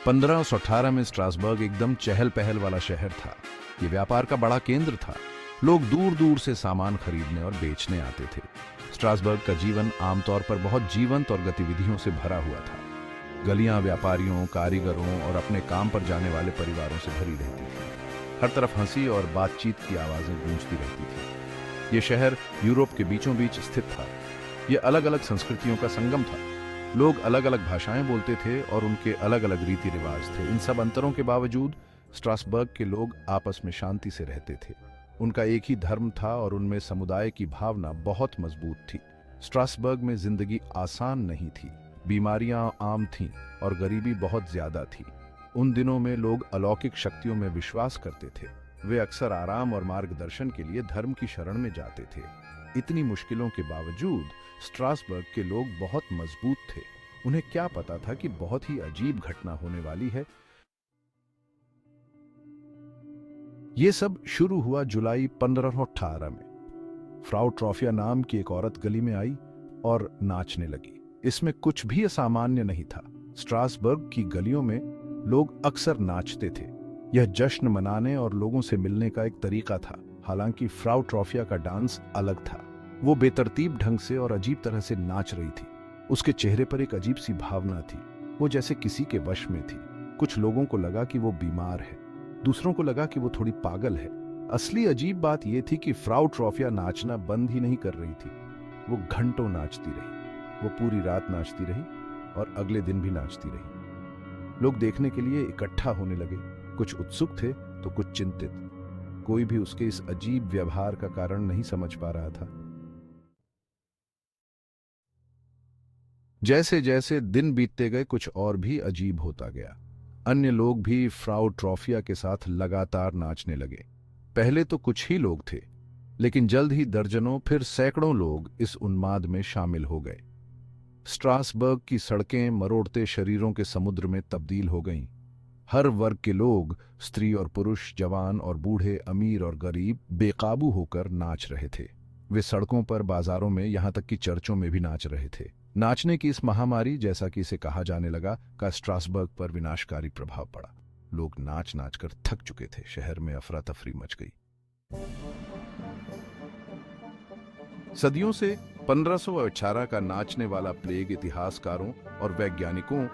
1518 में स्ट्रासबर्ग एकदम चहल पहल वाला शहर था। ये व्यापार का बड़ा केंद्र था। लोग दूर दूर से सामान खरीदने और बेचने आते थे। स्ट्रासबर्ग का जीवन आमतौर पर बहुत जीवंत और गतिविधियों से भरा हुआ था। गलियां व्यापारियों, कारीगरों और अपने काम पर जाने वाले परिवारों से भरी रहती थी। हर तरफ हंसी और बातचीत की आवाजें गूंजती रहती थी। ये शहर यूरोप के बीचों बीच स्थित था। ये अलग अलग संस्कृतियों का संगम था। लोग अलग अलग भाषाएं बोलते थे और उनके अलग अलग रीति रिवाज थे। इन सब अंतरों के बावजूद स्ट्रासबर्ग के लोग आपस में शांति से रहते थे। उनका एक ही धर्म था और उनमें समुदाय की भावना बहुत मजबूत थी। स्ट्रासबर्ग में जिंदगी आसान नहीं थी। बीमारियां आम थीं और गरीबी बहुत ज्यादा थी। उन दिनों में लोग अलौकिक शक्तियों में विश्वास करते थे। वे अक्सर आराम और मार्गदर्शन के लिए धर्म की शरण में जाते थे। इतनी मुश्किलों के बावजूद स्ट्रासबर्ग के लोग बहुत मजबूत थे। उन्हें क्या पता था कि बहुत ही अजीब घटना होने वाली है। यह सब शुरू हुआ जुलाई 1518 में। फ्राउ ट्रॉफिया नाम की एक औरत गली में आई और नाचने लगी। इसमें कुछ भी असामान्य नहीं था। स्ट्रासबर्ग की गलियों में लोग अक्सर नाचते थे। यह जश्न मनाने और लोगों से मिलने का एक तरीका था। हालांकि फ्राउ ट्रॉफिया का डांस अलग था। वो बेतरतीब ढंग से और अजीब तरह से नाच रही थी। उसके चेहरे पर एक अजीब सी भावना थी। वो जैसे किसी के वश में थी। कुछ लोगों को लगा कि वो बीमार है, दूसरों को लगा कि वो थोड़ी पागल है। असली अजीब बात यह थी कि फ्राउ ट्रॉफिया नाचना बंद ही नहीं कर रही थी। वो घंटों नाचती रही। वो पूरी रात नाचती रही और अगले दिन भी नाचती रही। लोग देखने के लिए इकट्ठा होने लगे। कुछ उत्सुक थे तो कुछ चिंतित। कोई भी उसके इस अजीब व्यवहार का कारण नहीं समझ पा रहा था। जैसे जैसे दिन बीतते गए कुछ और भी अजीब होता गया। अन्य लोग भी फ्राउ ट्रॉफिया के साथ लगातार नाचने लगे। पहले तो कुछ ही लोग थे, लेकिन जल्द ही दर्जनों फिर सैकड़ों लोग इस उन्माद में शामिल हो गए। स्ट्रासबर्ग की सड़कें मरोड़ते शरीरों के समुद्र में तब्दील हो गईं। हर वर्ग के लोग, स्त्री और पुरुष, जवान और बूढ़े, अमीर और गरीब, बेकाबू होकर नाच रहे थे। वे सड़कों पर, बाजारों में, यहां तक कि चर्चों में भी नाच रहे थे। नाचने की इस महामारी, जैसा कि इसे कहा जाने लगा, का स्ट्रासबर्ग पर विनाशकारी प्रभाव पड़ा। लोग नाच नाच कर थक चुके थे। शहर में अफरा तफरी मच गई। सदियों से 1518 का नाचने वाला प्लेग इतिहासकारों और वैज्ञानिकों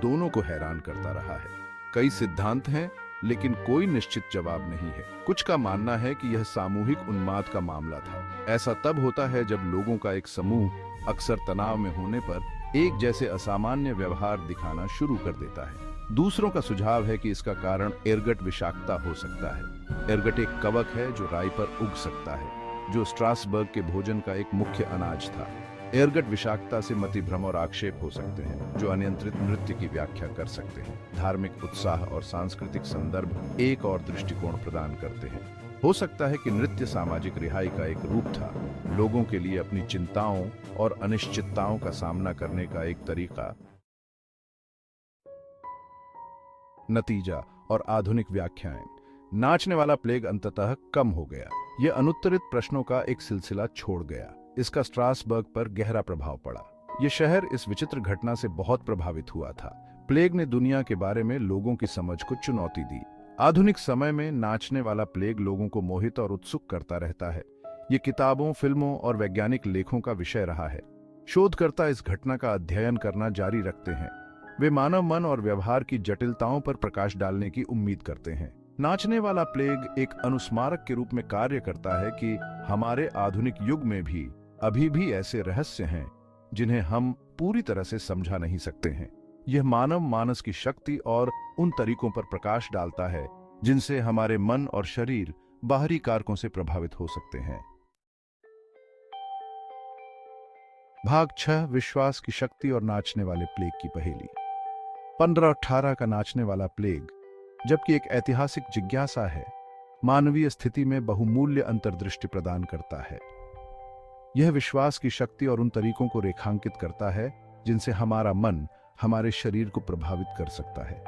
दोनों को हैरान करता रहा है। कई सिद्धांत हैं, लेकिन कोई निश्चित जवाब नहीं है। कुछ का मानना है कि यह सामूहिक उन्माद का मामला था। ऐसा तब होता है जब लोगों का एक समूह अक्सर तनाव में होने पर एक जैसे असामान्य व्यवहार दिखाना शुरू कर देता है। दूसरों का सुझाव है कि इसका कारण एर्गट विषाक्तता हो सकता है। एर्गट एक कवक है जो राई पर उग सकता है, जो स्ट्रासबर्ग के भोजन का एक मुख्य अनाज था। एर्गट विषाक्तता से मतिभ्रम और आक्षेप हो सकते हैं, जो अनियंत्रित नृत्य की व्याख्या कर सकते हैं। धार्मिक उत्साह और सांस्कृतिक संदर्भ एक और दृष्टिकोण प्रदान करते हैं। हो सकता है कि नृत्य सामाजिक रिहाई का एक रूप था, लोगों के लिए अपनी चिंताओं और अनिश्चितताओं का सामना करने का एक तरीका। नतीजा और आधुनिक व्याख्याएं। नाचने वाला प्लेग अंततः कम हो गया। यह अनुत्तरित प्रश्नों का एक सिलसिला छोड़ गया। इसका स्ट्रासबर्ग पर गहरा प्रभाव पड़ा। यह शहर इस विचित्र घटना से बहुत प्रभावित हुआ था। प्लेग ने दुनिया के बारे में लोगों की समझ को चुनौती दी। आधुनिक समय में नाचने वाला प्लेग लोगों को मोहित और उत्सुक करता रहता है। ये किताबों, फिल्मों और वैज्ञानिक लेखों का विषय रहा है। शोधकर्ता इस घटना का अध्ययन करना जारी रखते हैं। वे मानव मन और व्यवहार की जटिलताओं पर प्रकाश डालने की उम्मीद करते हैं। नाचने वाला प्लेग एक अनुस्मारक के रूप में कार्य करता है कि हमारे आधुनिक युग में भी अभी भी ऐसे रहस्य हैं जिन्हें हम पूरी तरह से समझा नहीं सकते हैं। यह मानव मानस की शक्ति और उन तरीकों पर प्रकाश डालता है जिनसे हमारे मन और शरीर बाहरी कारकों से प्रभावित हो सकते हैं। भाग 6, विश्वास की शक्ति और नाचने वाले प्लेग की पहेली। 1518 का नाचने वाला प्लेग, जबकि एक ऐतिहासिक जिज्ञासा है, मानवीय स्थिति में बहुमूल्य अंतर्दृष्टि प्रदान करता है। यह विश्वास की शक्ति और उन तरीकों को रेखांकित करता है जिनसे हमारा मन हमारे शरीर को प्रभावित कर सकता है।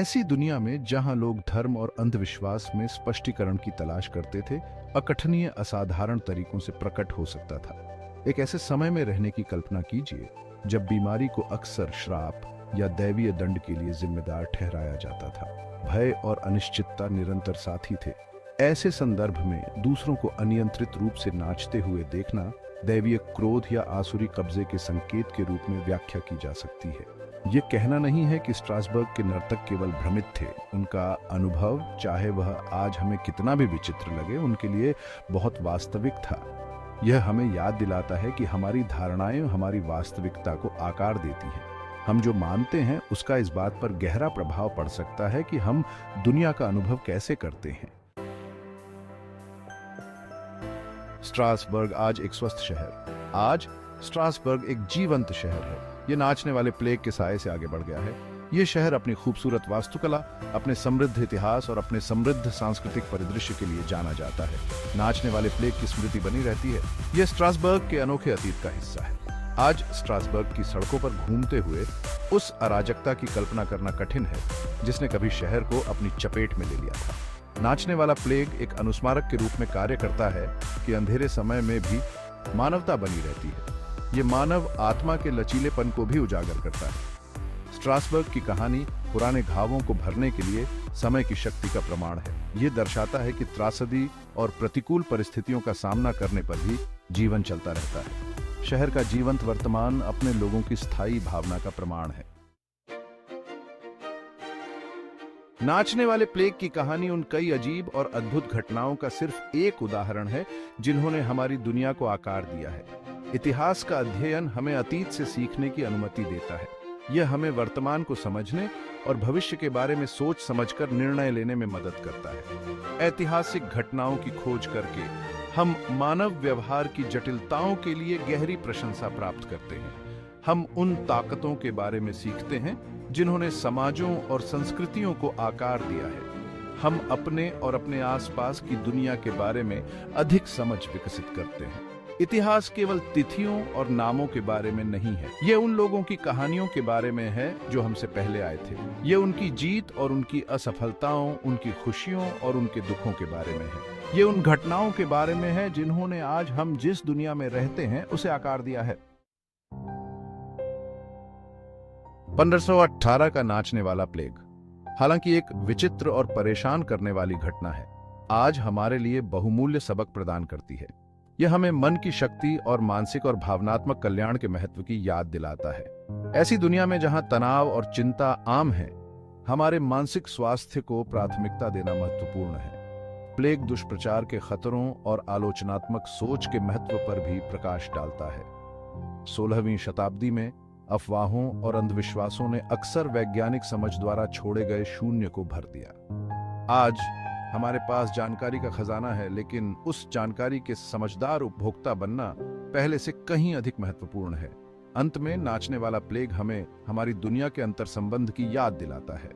ऐसी दुनिया में जहां लोग धर्म और अंधविश्वास में स्पष्टीकरण की तलाश करते थे, अकथनीय असाधारण तरीकों से प्रकट हो सकता था। एक ऐसे समय में रहने की कल्पना कीजिए जब बीमारी को अक्सर श्राप, या दैवीय दंड के लिए जिम्मेदार ठहराया जाता था। भय और अनिश्चितता निरंतर साथी थे। ऐसे संदर्भ में दूसरों को अनियंत्रित रूप से नाचते हुए देखना दैवीय क्रोध या आसुरी कब्जे के संकेत के रूप में व्याख्या की जा सकती है। ये कहना नहीं है कि स्ट्रासबर्ग के नर्तक केवल भ्रमित थे। उनका अनुभव, चाहे वह आज हमें कितना भी विचित्र लगे, उनके लिए बहुत वास्तविक था। यह हमें याद दिलाता है कि हमारी धारणाएं हमारी वास्तविकता को आकार देती हैं। हम जो मानते हैं उसका इस बात पर गहरा प्रभाव पड़ सकता है कि हम दुनिया का अनुभव कैसे करते हैं। स्ट्रासबर्ग आज एक स्वस्थ शहर। आज स्ट्रासबर्ग एक जीवंत शहर है। यह नाचने वाले प्लेग के साए से आगे बढ़ गया है। यह शहर अपनी खूबसूरत वास्तुकला, अपने समृद्ध इतिहास और अपने समृद्ध सांस्कृतिक परिदृश्य के लिए जाना जाता है। नाचने वाले प्लेग की स्मृति बनी रहती है। यह स्ट्रासबर्ग के अनोखे अतीत का हिस्सा है। आज स्ट्रासबर्ग की सड़कों पर घूमते हुए उस अराजकता की कल्पना करना कठिन है जिसने कभी शहर को अपनी चपेट में ले लिया था। नाचने वाला प्लेग एक अनुस्मारक के रूप में कार्य करता है कि अंधेरे समय में भी मानवता बनी रहती है। ये मानव आत्मा के लचीलेपन को भी उजागर करता है। स्ट्रासबर्ग की कहानी पुराने घावों को भरने के लिए समय की शक्ति का प्रमाण है। ये दर्शाता है कि त्रासदी और प्रतिकूल परिस्थितियों का सामना करने पर भी जीवन चलता रहता है। शहर का जीवंत वर्तमान अपने लोगों की स्थायी भावना का प्रमाण है। नाचने वाले प्लेग की कहानी उन कई अजीब और अद्भुत घटनाओं का सिर्फ एक उदाहरण है जिन्होंने हमारी दुनिया को आकार दिया है। इतिहास का अध्ययन हमें अतीत से सीखने की अनुमति देता है। यह हमें वर्तमान को समझने और भविष्य के बारे में सोच समझकर निर्णय लेने में मदद करता है। ऐतिहासिक घटनाओं की खोज करके हम मानव व्यवहार की जटिलताओं के लिए गहरी प्रशंसा प्राप्त करते हैं। हम उन ताकतों के बारे में सीखते हैं जिन्होंने समाजों और संस्कृतियों को आकार दिया है। हम अपने और अपने आसपास की दुनिया के बारे में अधिक समझ विकसित करते हैं। इतिहास केवल तिथियों और नामों के बारे में नहीं है। ये उन लोगों की कहानियों के बारे में है जो हमसे पहले आए थे। ये उनकी जीत और उनकी असफलताओं, उनकी खुशियों और उनके दुखों के बारे में है। ये उन घटनाओं के बारे में है जिन्होंने आज हम जिस दुनिया में रहते हैं उसे आकार दिया है। 1518 का नाचने वाला प्लेग हालांकि एक विचित्र और परेशान करने वाली घटना है, आज हमारे लिए बहुमूल्य सबक प्रदान करती है। यह हमें मन की शक्ति और मानसिक और भावनात्मक कल्याण के महत्व की याद दिलाता है। ऐसी दुनिया में जहां तनाव और चिंता आम है, हमारे मानसिक स्वास्थ्य को प्राथमिकता देना महत्वपूर्ण है। प्लेग दुष्प्रचार के खतरों और आलोचनात्मक सोच के महत्व पर भी प्रकाश डालता है। 16वीं शताब्दी में अफवाहों और अंधविश्वासों ने अक्सर वैज्ञानिक समझ द्वारा छोड़े गए शून्य को भर दिया। आज हमारे पास जानकारी का खजाना है, लेकिन उस जानकारी के समझदार उपभोक्ता बनना पहले से कहीं अधिक महत्वपूर्ण है। अंत में नाचने वाला प्लेग हमें हमारी दुनिया के अंतर संबंध की याद दिलाता है।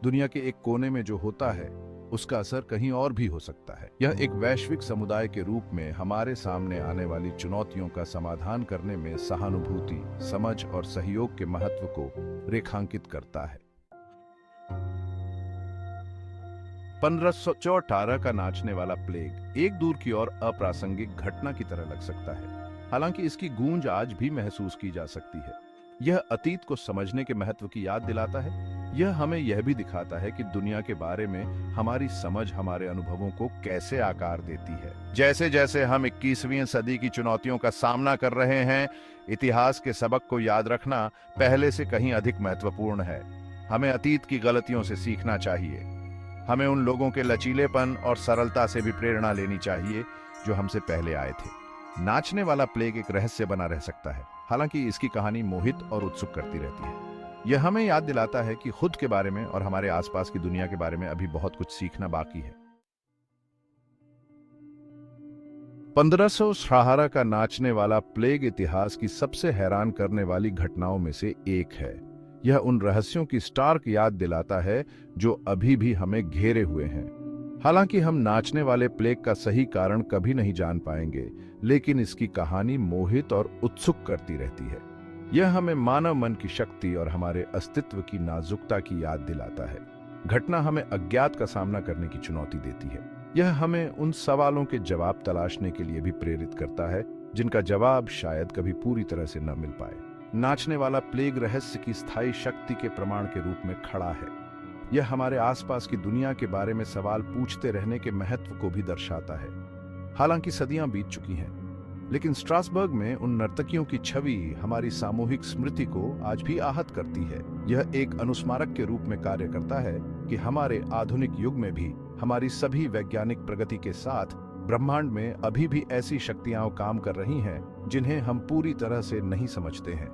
दुनिया के एक कोने में जो होता है उसका असर कहीं और भी हो सकता है। यह एक वैश्विक समुदाय के रूप में हमारे सामने आने वाली चुनौतियों का समाधान करने में सहानुभूति, समझ और सहयोग के महत्व को रेखांकित करता है। 1518 का नाचने वाला प्लेग एक दूर की ओर अप्रासंगिक घटना की तरह लग सकता है, हालांकि इसकी गूंज आज भी महसूस की जा सकती है। यह अतीत को समझने के महत्व की याद दिलाता है। यह हमें यह भी दिखाता है कि दुनिया के बारे में हमारी समझ हमारे अनुभवों को कैसे आकार देती है। जैसे जैसे हम 21वीं सदी की चुनौतियों का सामना कर रहे हैं, इतिहास के सबक को याद रखना पहले से कहीं अधिक महत्वपूर्ण है। हमें अतीत की गलतियों से सीखना चाहिए। हमें उन लोगों के लचीलेपन और सरलता से भी प्रेरणा लेनी चाहिए जो हमसे पहले आए थे। नाचने वाला प्लेग एक रहस्य बना रह सकता है, हालांकि इसकी कहानी मोहित और उत्सुक करती रहती है। यह हमें याद दिलाता है कि खुद के बारे में और हमारे आसपास की दुनिया के बारे में अभी बहुत कुछ सीखना बाकी है। 1518 का नाचने वाला प्लेग इतिहास की सबसे हैरान करने वाली घटनाओं में से एक है। यह उन रहस्यों की स्टार्क याद दिलाता है जो अभी भी हमें घेरे हुए हैं। हालांकि हम नाचने वाले प्लेग का सही कारण कभी नहीं जान पाएंगे, लेकिन इसकी कहानी मोहित और उत्सुक करती रहती है। यह हमें मानव मन की शक्ति और हमारे अस्तित्व की नाजुकता की याद दिलाता है। घटना हमें अज्ञात का सामना करने की चुनौती देती है। यह हमें उन सवालों के जवाब तलाशने के लिए भी प्रेरित करता है जिनका जवाब शायद कभी पूरी तरह से न मिल पाए। नाचने वाला प्लेग रहस्य की स्थायी शक्ति के प्रमाण के रूप में खड़ा है। यह हमारे आसपास की दुनिया के बारे में सवाल पूछते रहने के महत्व को भी दर्शाता है। हालांकि सदियां बीत चुकी हैं, लेकिन स्ट्रासबर्ग में उन नर्तकियों की छवि हमारी सामूहिक स्मृति को आज भी आहत करती है। यह एक अनुस्मारक के रूप में कार्य करता है कि हमारे आधुनिक युग में भी हमारी सभी वैज्ञानिक प्रगति के साथ ब्रह्मांड में अभी भी ऐसी शक्तियां काम कर रही हैं जिन्हें हम पूरी तरह से नहीं समझते हैं।